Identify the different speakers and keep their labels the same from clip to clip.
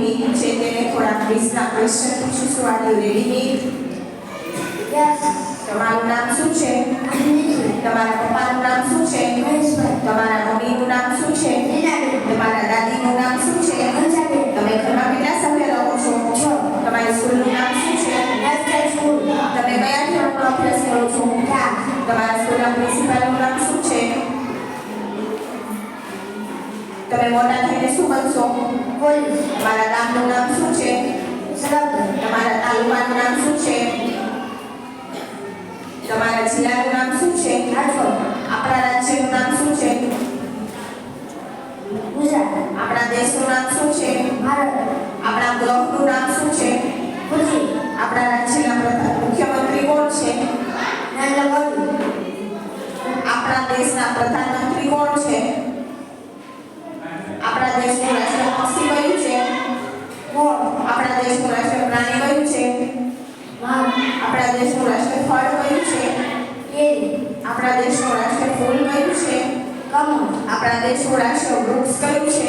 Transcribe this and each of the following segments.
Speaker 1: ભીમ છે તેને થોડા ક્વિઝના ક્વેશ્ચન પૂછીશું. Are you ready?
Speaker 2: યસ.
Speaker 1: તમારું નામ શું છે?
Speaker 2: અનિલ.
Speaker 1: તમારા પપ્પાનું નામ શું છે?
Speaker 2: મહેશભાઈ.
Speaker 1: તમારા મમ્મીનું નામ શું છે?
Speaker 2: લીલાબેન.
Speaker 1: તમારા દાદીનું નામ શું છે?
Speaker 2: અંજાબેન.
Speaker 1: તમે ઘરમાં કેટલા સભ્ય રહો છો?
Speaker 2: 6.
Speaker 1: તમારી સ્કૂલનું નામ શું છે?
Speaker 2: National school.
Speaker 1: તમે કયા ધોરણનો અભ્યાસ કરો છો?
Speaker 2: 4.
Speaker 1: તમારા સ્કૂલના પ્રિન્સિપાલનું નામ શું છે? તમે મોટા થઈને શું બનશો?
Speaker 2: પોલીસ.
Speaker 1: તમારા ગામનું નામ શું છે?
Speaker 2: સરપંચ.
Speaker 1: તમારા તાલુકાનું નામ શું છે? તમારા જિલ્લાનું નામ શું છે?
Speaker 2: રાજકોટ.
Speaker 1: આપણા રાજ્યનું નામ શું છે?
Speaker 2: ગુજરાત.
Speaker 1: આપણા દેશનું નામ શું છે?
Speaker 2: ભારત.
Speaker 1: આપણા ગ્રહનું નામ શું છે?
Speaker 2: પૃથ્વી.
Speaker 1: આપણા રાજ્યના મુખ્યમંત્રી કોણ છે?
Speaker 2: નરેન્દ્ર મોદી.
Speaker 1: આપણા દેશના પ્રધાનમંત્રી કોણ છે? આપણા દેશનું રાષ્ટ્રીય પક્ષી કયું છે?
Speaker 2: મોર.
Speaker 1: આપણા દેશનું રાષ્ટ્રીય પ્રાણી કયું છે?
Speaker 2: વાઘ.
Speaker 1: આપણા દેશનું રાષ્ટ્રીય ફળ કયું છે?
Speaker 2: કેરી.
Speaker 1: આપણા દેશનું રાષ્ટ્રીય ફૂલ કયું છે?
Speaker 2: કમળ.
Speaker 1: આપણા દેશનું રાષ્ટ્રીય વૃક્ષ કયું છે?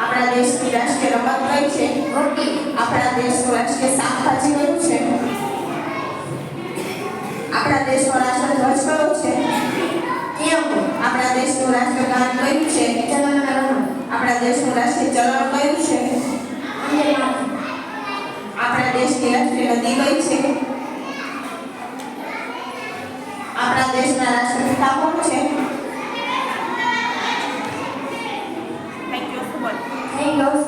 Speaker 1: આપણા દેશની રાષ્ટ્રીય રમત કઈ છે?
Speaker 2: હોકી.
Speaker 1: આપણા દેશનું રાષ્ટ્રીય શાકભાજી કયું છે? આપણા દેશનો રાષ્ટ્રધ્વજ કયો છે?
Speaker 2: તિરંગો.
Speaker 1: આપણા દેશનું રાષ્ટ્રગાન કયું છે?
Speaker 2: જનગણમન.
Speaker 1: આપણા દેશનું રાષ્ટ્રીય ચલણ કયું છે?
Speaker 2: વંદે માતરમ.
Speaker 1: આપણા દેશની રાષ્ટ્રીય નદી કઈ છે? આપણા દેશના રાષ્ટ્રપિતા કોણ છે?
Speaker 2: Thank you.